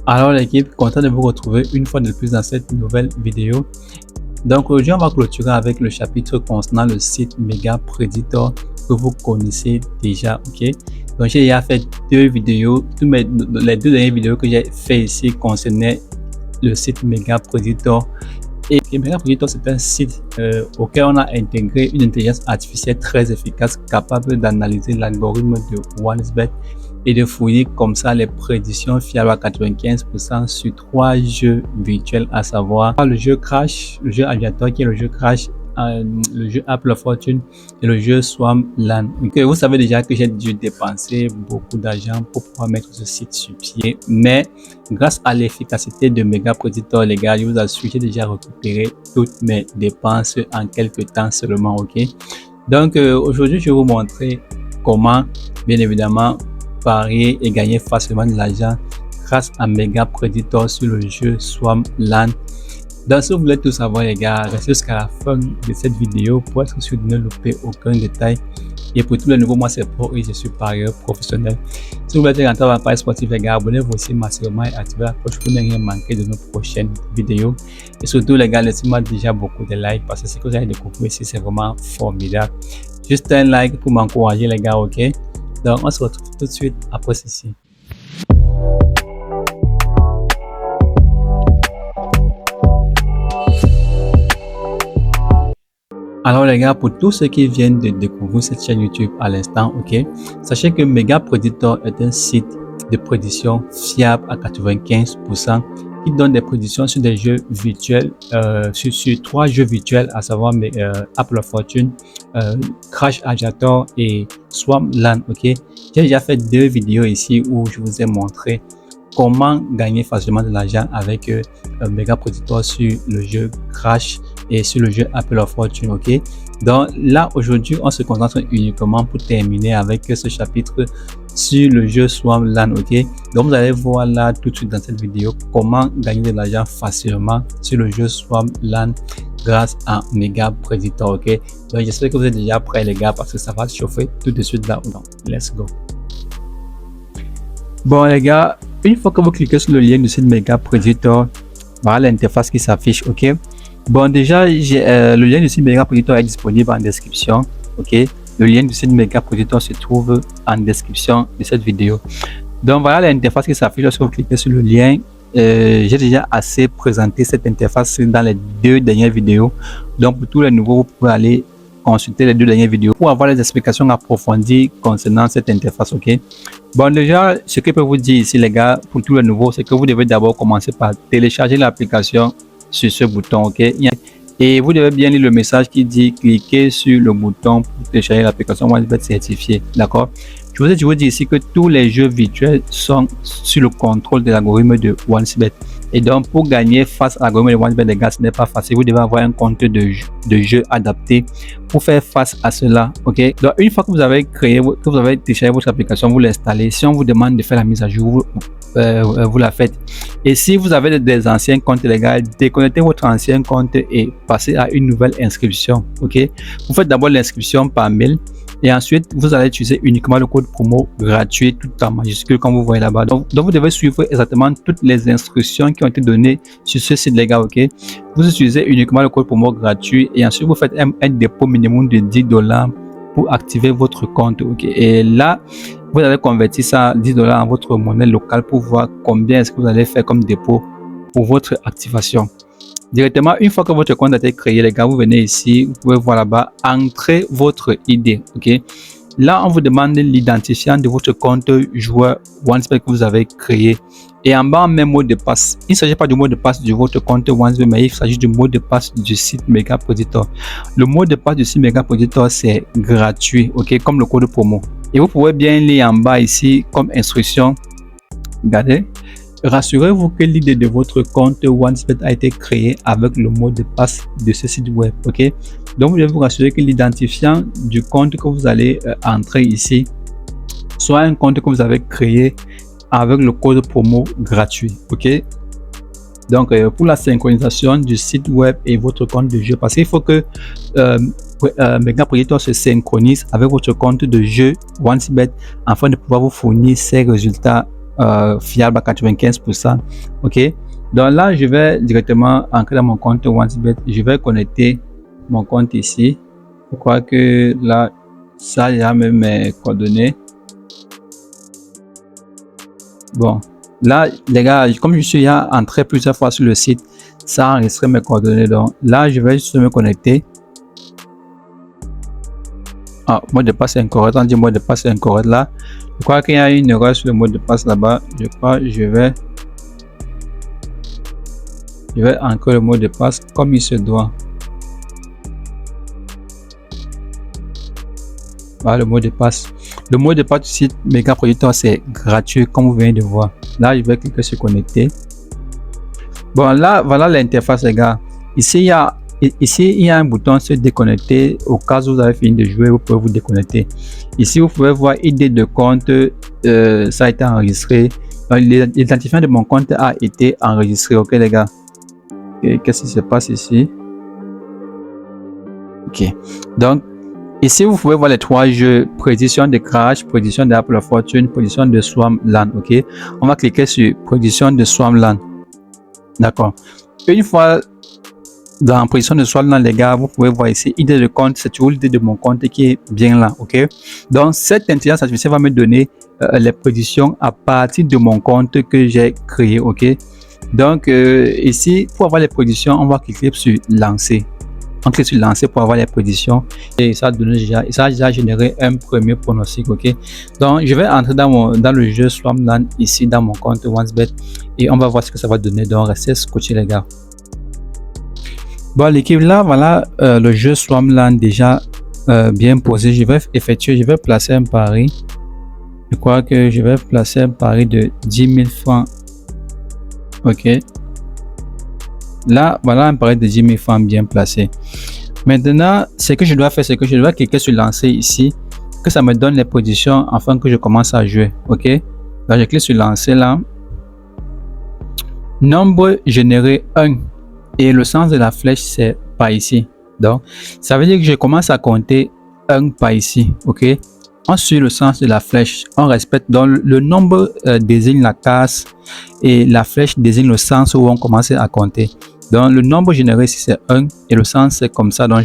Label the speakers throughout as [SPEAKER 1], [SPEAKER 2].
[SPEAKER 1] Alors l'équipe, content de vous retrouver une fois de plus dans cette nouvelle vidéo. Donc aujourd'hui, on va clôturer avec le chapitre concernant le site Mega Predator que vous connaissez déjà, ok? Donc j'ai déjà fait deux vidéos, les deux dernières vidéos que j'ai fait ici concernaient le site Mega Predator. Et Mega Predator, c'est un site auquel on a intégré une intelligence artificielle très efficace capable d'analyser l'algorithme de OneXBet et de fouiller comme ça les prédictions fiables à 95% sur trois jeux virtuels, à savoir le jeu Crash, le jeu Aviator qui est le jeu Crash, le jeu Apple Fortune et le jeu Swarmland. Donc, vous savez déjà que j'ai dû dépenser beaucoup d'argent pour pouvoir mettre ce site sur pied, mais grâce à l'efficacité de Mega Predator, les gars, je vous assure, j'ai déjà récupéré toutes mes dépenses en quelques temps seulement, ok? Donc aujourd'hui, je vais vous montrer comment, bien évidemment, parier et gagner facilement de l'argent grâce à Mega Predator sur le jeu Swarmland. Donc si vous voulez tout savoir les gars, restez jusqu'à la fin de cette vidéo pour être sûr de ne louper aucun détail. Et pour tous les nouveaux, moi c'est Pro et je suis parieur professionnel. Si vous voulez rentrer dans la page sportive les gars, abonnez-vous aussi massivement et activez la cloche pour ne rien manquer de nos prochaines vidéos. Et surtout les gars, laissez-moi déjà beaucoup de likes parce que ce que vous allez découvrir ici c'est vraiment formidable. Juste un like pour m'encourager les gars, ok? Donc on se retrouve tout de suite après ceci. Alors les gars, pour tous ceux qui viennent de découvrir cette chaîne YouTube à l'instant, ok, sachez que Mega Predator est un site de prédiction fiable à 95% qui donne des prédictions sur des jeux virtuels, sur trois jeux virtuels, à savoir Apple Fortune, Crash Aviator et Swarmland, ok. J'ai déjà fait deux vidéos ici où je vous ai montré comment gagner facilement de l'argent avec Mega Predator sur le jeu Crash et sur le jeu Apple Fortune, ok. Donc là aujourd'hui on se concentre uniquement pour terminer avec ce chapitre sur le jeu Swarmland, ok. Donc vous allez voir là tout de suite dans cette vidéo comment gagner de l'argent facilement sur le jeu Swarmland grâce à Mega Predator, ok. Donc j'espère que vous êtes déjà prêts les gars parce que ça va chauffer tout de suite là. Donc let's go. Bon les gars, une fois que vous cliquez sur le lien du site Mega Predator, voilà l'interface qui s'affiche, ok. Bon déjà, le lien du site Mega Predator est disponible en description, ok. Le lien du site Mega Predator se trouve en description de cette vidéo. Donc voilà l'interface qui s'affiche lorsque vous cliquez sur le lien. J'ai déjà assez présenté cette interface dans les deux dernières vidéos. Donc pour tous les nouveaux, vous pouvez aller consulter les deux dernières vidéos pour avoir les explications approfondies concernant cette interface, ok. Bon déjà, ce que je peux vous dire ici les gars, pour tous les nouveaux, c'est que vous devez d'abord commencer par télécharger l'application sur ce bouton, ok. Et vous devez bien lire le message qui dit cliquez sur le bouton pour télécharger l'application OneXBet certifiée, d'accord. Je vous dis ici que tous les jeux virtuels sont sur le contrôle de l'algorithme de OneXBet. Et donc, pour gagner face à l'algorithme de OneXBet, les gars, ce n'est pas facile. Vous devez avoir un compte de jeu adapté pour faire face à cela, ok. Donc, une fois que vous avez téléchargé votre application, vous l'installez. Si on vous demande de faire la mise à jour, vous la faites. Et si vous avez des anciens comptes les gars, déconnectez votre ancien compte et passez à une nouvelle inscription, ok. Vous faites d'abord l'inscription par mail et ensuite vous allez utiliser uniquement le code promo gratuit tout en majuscule comme vous voyez là-bas. Donc vous devez suivre exactement toutes les instructions qui ont été données sur ce site les gars, ok. Vous utilisez uniquement le code promo gratuit et ensuite vous faites un dépôt minimum de $10 pour activer votre compte, ok. Et là vous allez convertir ça $10 en votre monnaie locale pour voir combien est-ce que vous allez faire comme dépôt pour votre activation. Directement, une fois que votre compte a été créé, les gars, vous venez ici, vous pouvez voir là-bas, entrez votre ID, ok. Là, on vous demande l'identifiant de votre compte joueur OneXBet que vous avez créé. Et en bas, on met mot de passe. Il ne s'agit pas du mot de passe de votre compte OneXBet, mais il s'agit du mot de passe du site Mega Predator. Le mot de passe du site Mega Predator, c'est gratuit, ok, comme le code promo. Et vous pouvez bien lire en bas ici comme instruction. Regardez. Rassurez-vous que l'idée de votre compte OneXBet a été créé avec le mot de passe de ce site web, ok. Donc vous devez vous rassurer que l'identifiant du compte que vous allez entrer ici soit un compte que vous avez créé avec le code promo gratuit, ok. Donc pour la synchronisation du site web et votre compte de jeu, parce qu'il faut que Mega Predator se synchronise avec votre compte de jeu OneXBet afin de pouvoir vous fournir ces résultats fiable à 95%. Ok, donc là je vais directement entrer dans mon compte OneXBet. Je vais connecter mon compte ici. Je crois que là ça il y a même mes coordonnées. Bon, là les gars, comme je suis entré plusieurs fois sur le site, ça a enregistré mes coordonnées. Donc là je vais juste me connecter. Ah, mot de passe incorrect. On dit mot de passe incorrect là. Je crois qu'il y a une erreur sur le mot de passe là-bas. Je crois que je vais entrer le mot de passe comme il se doit. Voilà le mot de passe. Le mot de passe du site Mega Projector, c'est gratuit comme vous venez de voir. Là, je vais cliquer sur connecter. Bon, là, voilà l'interface, les gars. Ici, il y a un bouton se déconnecter. Au cas où vous avez fini de jouer, vous pouvez vous déconnecter. Ici, vous pouvez voir idée de compte. Ça a été enregistré. L'identifiant de mon compte a été enregistré. Ok, les gars. Qu'est-ce qui se passe ici? Ok. Donc, ici, vous pouvez voir les trois jeux: prédiction de crash, prédiction d'Apple Fortune, prédiction de Swarmland. Ok. On va cliquer sur prédiction de Swarmland. D'accord. Une fois dans la position de Swarmland, les gars, vous pouvez voir ici idée de compte. C'est toujours l'idée de mon compte qui est bien là. Ok. Donc cette intelligence artificielle va me donner les prédictions à partir de mon compte que j'ai créé. Ok. Donc ici, pour avoir les prédictions, on va cliquer sur lancer. On clique sur lancer pour avoir les prédictions et ça a déjà généré un premier pronostic. Ok, donc je vais entrer dans le jeu Swarmland ici dans mon compte OneXBet et on va voir ce que ça va donner. Donc restez scotchés, les gars. Bon, l'équipe, là voilà le jeu Swarmland déjà bien posé. Je vais placer un pari. Je crois que je vais placer un pari de 10 000 francs. Ok, là voilà un pari de 10 000 francs bien placé. Maintenant, ce que je dois faire, c'est que je dois cliquer sur lancer ici, que ça me donne les positions afin que je commence à jouer. Ok, là je clique sur lancer là. Nombre généré 1 et le sens de la flèche c'est par ici. Donc ça veut dire que je commence à compter 1 par ici. Ok, on suit le sens de la flèche, on respecte. Donc le nombre désigne la case et la flèche désigne le sens où on commence à compter. Donc le nombre généré ici c'est 1 et le sens c'est comme ça. Donc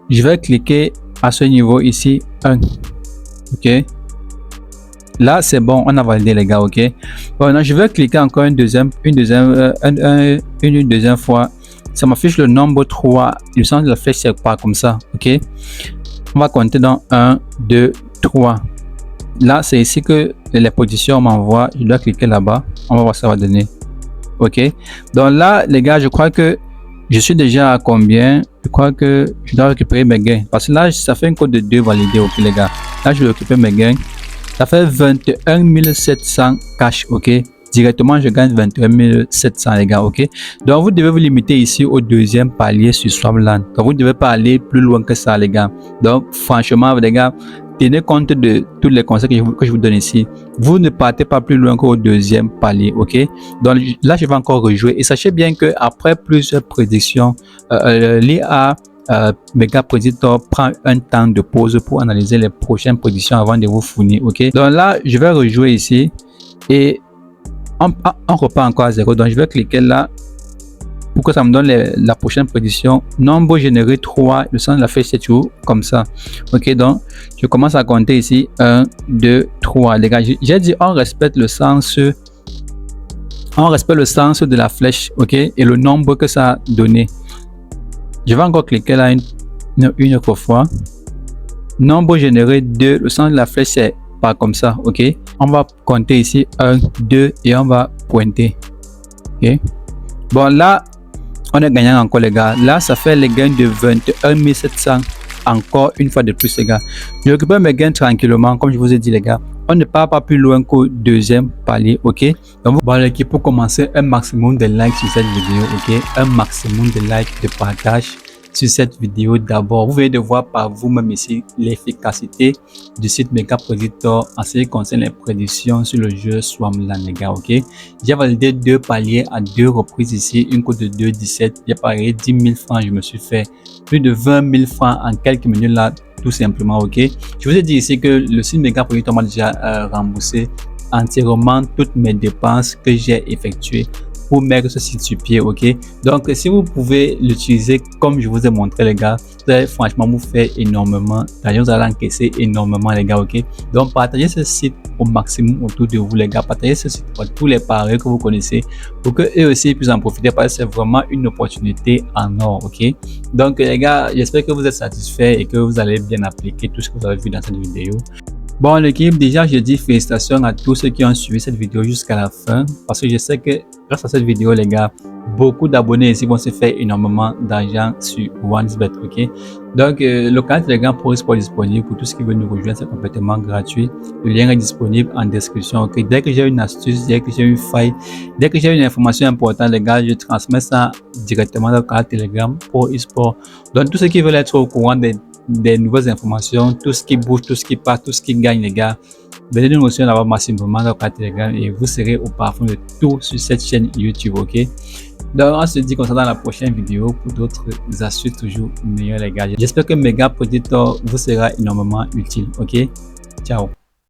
[SPEAKER 1] je vais cliquer à ce niveau ici 1. Ok, là c'est bon, on a validé, les gars. Ok, bon, je vais cliquer encore une deuxième fois. Ça m'affiche le nombre 3, le sens de la flèche c'est pas comme ça. Ok, on va compter dans 1 2 3. Là c'est ici que les positions m'envoient. Je dois cliquer là-bas, on va voir ce que ça va donner. Ok, donc là les gars, je crois que je suis déjà à combien? Je crois que je dois récupérer mes gains parce que là ça fait un code de 2 validé. Ok, les gars, là je vais récupérer mes gains. Ça fait 21 700 cash. Ok, directement je gagne 21 700, les gars. Ok, donc vous devez vous limiter ici au deuxième palier sur Swarmland. Donc vous ne devez pas aller plus loin que ça, les gars. Donc franchement, les gars, tenez compte de tous les conseils que je vous donne ici. Vous ne partez pas plus loin qu'au deuxième palier. Ok, donc là je vais encore rejouer et sachez bien que après plusieurs prédictions, l'IA Mega Projector prend un temps de pause pour analyser les prochaines prédictions avant de vous fournir. Ok, donc là je vais rejouer ici et on repart encore à 0. Donc je vais cliquer là pour que ça me donne la prochaine prédiction. Nombre généré 3, le sens de la flèche c'est toujours comme ça. Ok, donc je commence à compter ici 1 2 3. Les gars, j'ai dit on respecte le sens de la flèche. Ok, et le nombre que ça a donné. Je vais encore cliquer là une autre fois. Nombre généré 2, le sens de la flèche c'est pas comme ça. Ok, on va compter ici 1 2 et on va pointer. Ok, bon là on est gagnant encore, les gars. Là ça fait les gains de 21 700 encore une fois de plus, les gars. Je récupère mes gains tranquillement comme je vous ai dit, les gars. On ne part pas plus loin qu'au deuxième palier. Ok, donc bon, l'équipe, pour commencer, un maximum de likes sur cette vidéo. Ok, un maximum de likes, de partage sur cette vidéo. D'abord, vous venez de voir par vous-même ici l'efficacité du site Mega Projector en ce qui concerne les prédictions sur le jeu Swarmland, les gars. Ok, j'ai validé 2 paliers à 2 reprises ici, une cote de 2,17. J'ai parié 10 000 francs, je me suis fait plus de 20 000 francs en quelques minutes là, tout simplement. Ok, je vous ai dit ici que le site Mega Projector m'a déjà remboursé entièrement toutes mes dépenses que j'ai effectuées pour mettre ce site sur pied, ok? Donc, si vous pouvez l'utiliser comme je vous ai montré, les gars, vous allez franchement vous faire énormément d'argent, vous allez encaisser énormément, les gars, ok? Donc, partagez ce site au maximum autour de vous, les gars. Partagez ce site pour tous les pareils que vous connaissez pour que eux aussi puissent en profiter parce que c'est vraiment une opportunité en or, ok? Donc, les gars, j'espère que vous êtes satisfaits et que vous allez bien appliquer tout ce que vous avez vu dans cette vidéo. Bon, l'équipe, déjà, je dis félicitations à tous ceux qui ont suivi cette vidéo jusqu'à la fin parce que je sais que grâce à cette vidéo, les gars, beaucoup d'abonnés ici vont se faire énormément d'argent sur OneXBet, ok? Donc, le canal Telegram Pro Sport disponible pour tous ceux qui veulent nous rejoindre, c'est complètement gratuit. Le lien est disponible en description, ok? Dès que j'ai une astuce, dès que j'ai une faille, dès que j'ai une information importante, les gars, je transmets ça directement dans le canal Telegram Pro Sport. Donc, tous ceux qui veulent être au courant des nouvelles informations, tout ce qui bouge, tout ce qui passe, tout ce qui gagne, les gars, venez nous rejoindre là-bas massivement dans le Telegram et vous serez au parfum de tout sur cette chaîne YouTube, ok? Donc, on se dit qu'on se dans la prochaine vidéo pour d'autres astuces toujours meilleures, les gars. J'espère que Mega Predator vous sera énormément utile, ok? Ciao!